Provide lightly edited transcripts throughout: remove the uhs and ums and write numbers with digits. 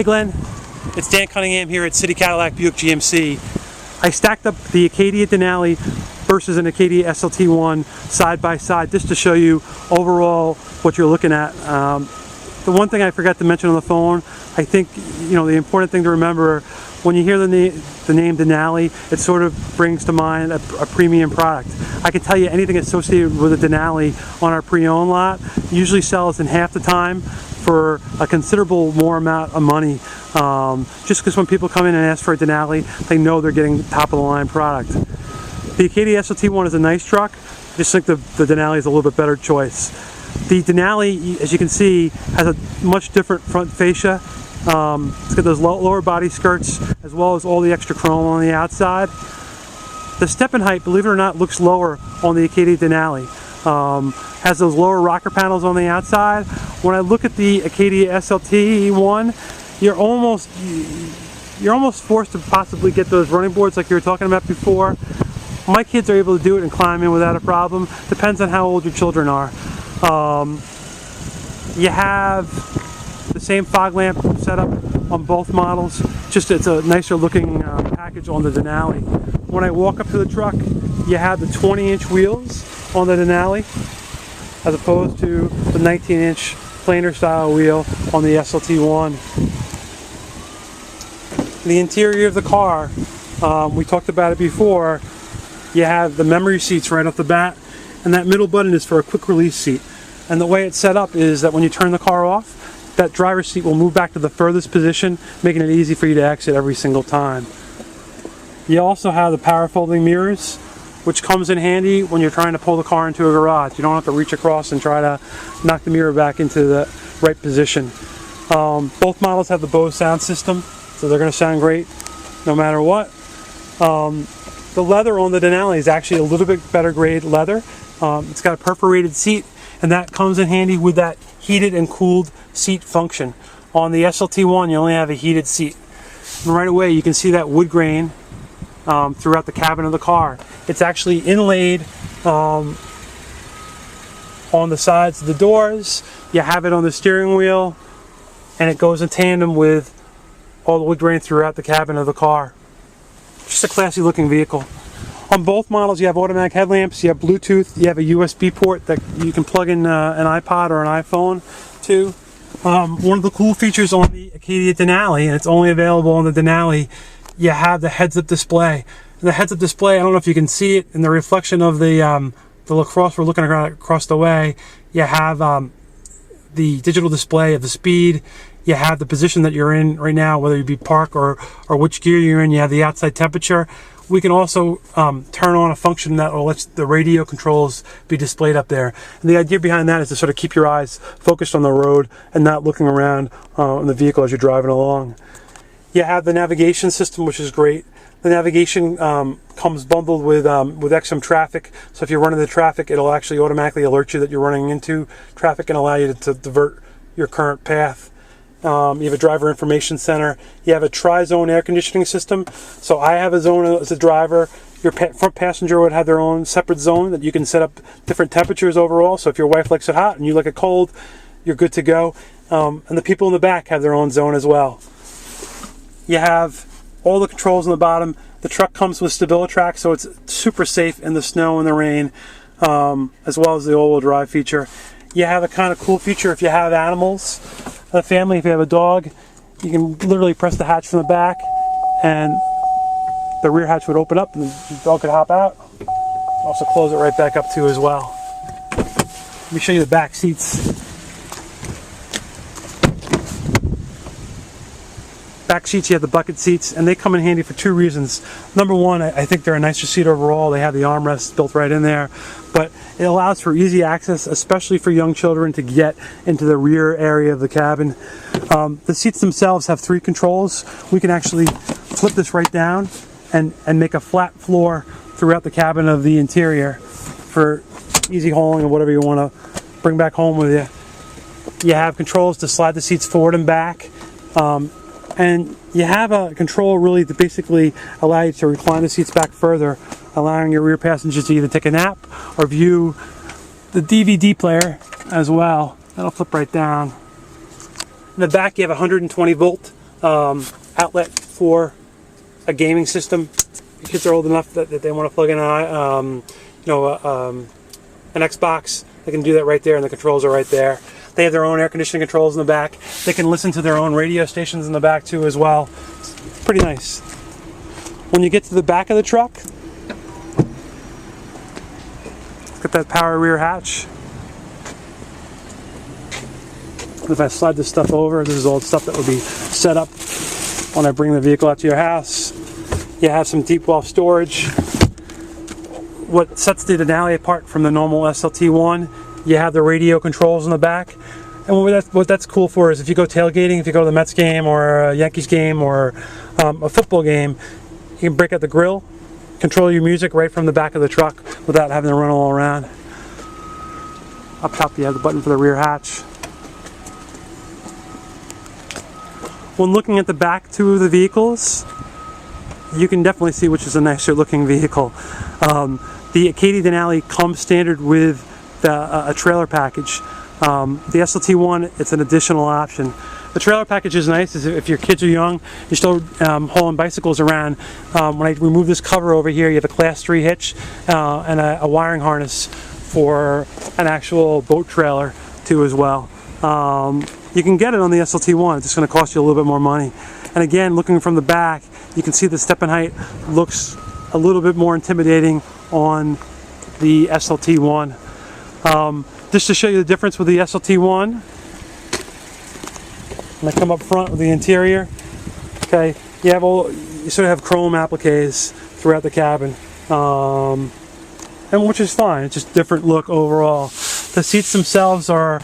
Hey Glenn, it's Dan Cunningham here at City Cadillac Buick GMC. I stacked up the Acadia Denali versus an Acadia SLT1 side by side just to show you overall what you're looking at. The one thing I forgot to mention on the phone, I think the important thing to remember when you hear the name Denali, it sort of brings to mind a premium product. I can tell you anything associated with a Denali on our pre-owned lot usually sells in half the time for a considerable more amount of money. Just because when people come in and ask for a Denali, they know they're getting top of the line product. The Acadia SLT1 is a nice truck. I just think the Denali is a little bit better choice. The Denali, as you can see, has a much different front fascia. It's got those lower body skirts as well as all the extra chrome on the outside. The step-in height, believe it or not, looks lower on the Acadia Denali. Has those lower rocker panels on the outside. When I look at the Acadia SLT1, you're almost forced to possibly get those running boards like you were talking about before. My kids are able to do it and climb in without a problem. Depends on how old your children are. You have the same fog lamp setup on both models, just it's a nicer looking package on the Denali. When I walk up to the truck, you have the 20-inch wheels on the Denali as opposed to the 19-inch planer style wheel on the SLT1. The interior of the car, we talked about it before, you have the memory seats right off the bat, and that middle button is for a quick release seat. And the way it's set up is that when you turn the car off, that driver's seat will move back to the furthest position, making it easy for you to exit every single time. You also have the power folding mirrors, which comes in handy when you're trying to pull the car into a garage. You don't have to reach across and try to knock the mirror back into the right position. Both models have the Bose sound system, so they're going to sound great no matter what. The leather on the Denali is actually a little bit better grade leather. It's got a perforated seat, and that comes in handy with that heated and cooled seat function. On the SLT1, you only have a heated seat. And right away, you can see that wood grain throughout the cabin of the car. It's actually inlaid on the sides of the doors. You have it on the steering wheel, and it goes in tandem with all the wood grain throughout the cabin of the car. Just a classy looking vehicle. On both models, you have automatic headlamps, you have Bluetooth, you have a USB port that you can plug in an iPod or an iPhone to. One of the cool features on the Acadia Denali, and it's only available on the Denali, you have the heads-up display. And the heads-up display, I don't know if you can see it in the reflection of the lacrosse we're looking at across the way. You have the digital display of the speed. You have the position that you're in right now, whether you be park or which gear you're in. You have the outside temperature. We can also turn on a function that will let the radio controls be displayed up there. And the idea behind that is to sort of keep your eyes focused on the road and not looking around in the vehicle as you're driving along. You have the navigation system, which is great. The navigation comes bundled with XM traffic, so if you're running the traffic, it'll actually automatically alert you that you're running into traffic and allow you to divert your current path. You have a driver information center. You have a tri-zone air conditioning system. So I have a zone as a driver. Your front passenger would have their own separate zone that you can set up different temperatures overall. So if your wife likes it hot and you like it cold, you're good to go. And the people in the back have their own zone as well. You have all the controls on the bottom. The truck comes with StabiliTrak, so it's super safe in the snow and the rain, as well as the all-wheel drive feature. You have a kind of cool feature if you have animals. A family, if you have a dog, you can literally press the hatch from the back and the rear hatch would open up and the dog could hop out. Also close it right back up too as well. Let me show you the back seats. Back seats, you have the bucket seats, and they come in handy for two reasons. Number one, I think they're a nicer seat overall. They have the armrests built right in there, but it allows for easy access, especially for young children to get into the rear area of the cabin. The seats themselves have three controls. We can actually flip this right down and make a flat floor throughout the cabin of the interior for easy hauling or whatever you want to bring back home with you. You have controls to slide the seats forward and back. And you have a control really to basically allow you to recline the seats back further, allowing your rear passengers to either take a nap or view the DVD player as well. That'll flip right down. In the back you have a 120 volt outlet for a gaming system. The kids are old enough that they want to plug in an Xbox. They can do that right there, and the controls are right there. They have their own air conditioning controls in the back. They can listen to their own radio stations in the back too as well. It's pretty nice. When you get to the back of the truck, got that power rear hatch. If I slide this stuff over, this is old stuff that would be set up when I bring the vehicle out to your house. You have some deep well storage. What sets the Denali apart from the normal SLT1, you have the radio controls in the back. And what that's cool for is if you go tailgating, if you go to the Mets game or a Yankees game or a football game, you can break out the grill, control your music right from the back of the truck without having to run all around. Up top you have the button for the rear hatch. When looking at the back two of the vehicles, you can definitely see which is a nicer looking vehicle. The Acadia Denali comes standard with a trailer package. The SLT1, it's an additional option. The trailer package is nice if your kids are young, you're still hauling bicycles around. When I remove this cover over here, you have a class 3 hitch and a wiring harness for an actual boat trailer too as well. You can get it on the SLT1, it's just going to cost you a little bit more money. And again, looking from the back, you can see the step in height looks a little bit more intimidating on the SLT1. Just to show you the difference with the SLT1, when I come up front with the interior, okay, you sort of have chrome appliques throughout the cabin, and which is fine. It's just a different look overall. The seats themselves are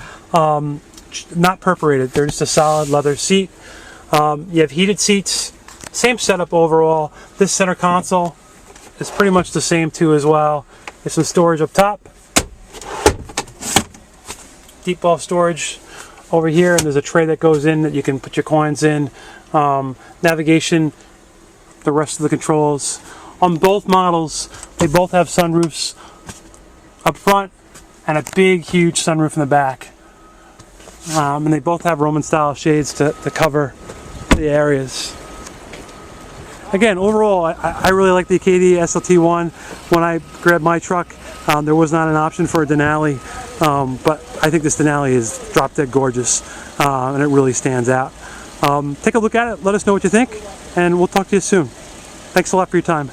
not perforated; they're just a solid leather seat. You have heated seats, same setup overall. This center console is pretty much the same too as well. There's some storage up top, deep well storage over here, and there's a tray that goes in that you can put your coins in. Navigation, the rest of the controls. On both models, they both have sunroofs up front and a big, huge sunroof in the back. And they both have Roman style shades to cover the areas. Again, overall, I really like the Acadia SLT1. When I grabbed my truck, there was not an option for a Denali, but I think this Denali is drop dead gorgeous, and it really stands out. Take a look at it, let us know what you think, and we'll talk to you soon. Thanks a lot for your time.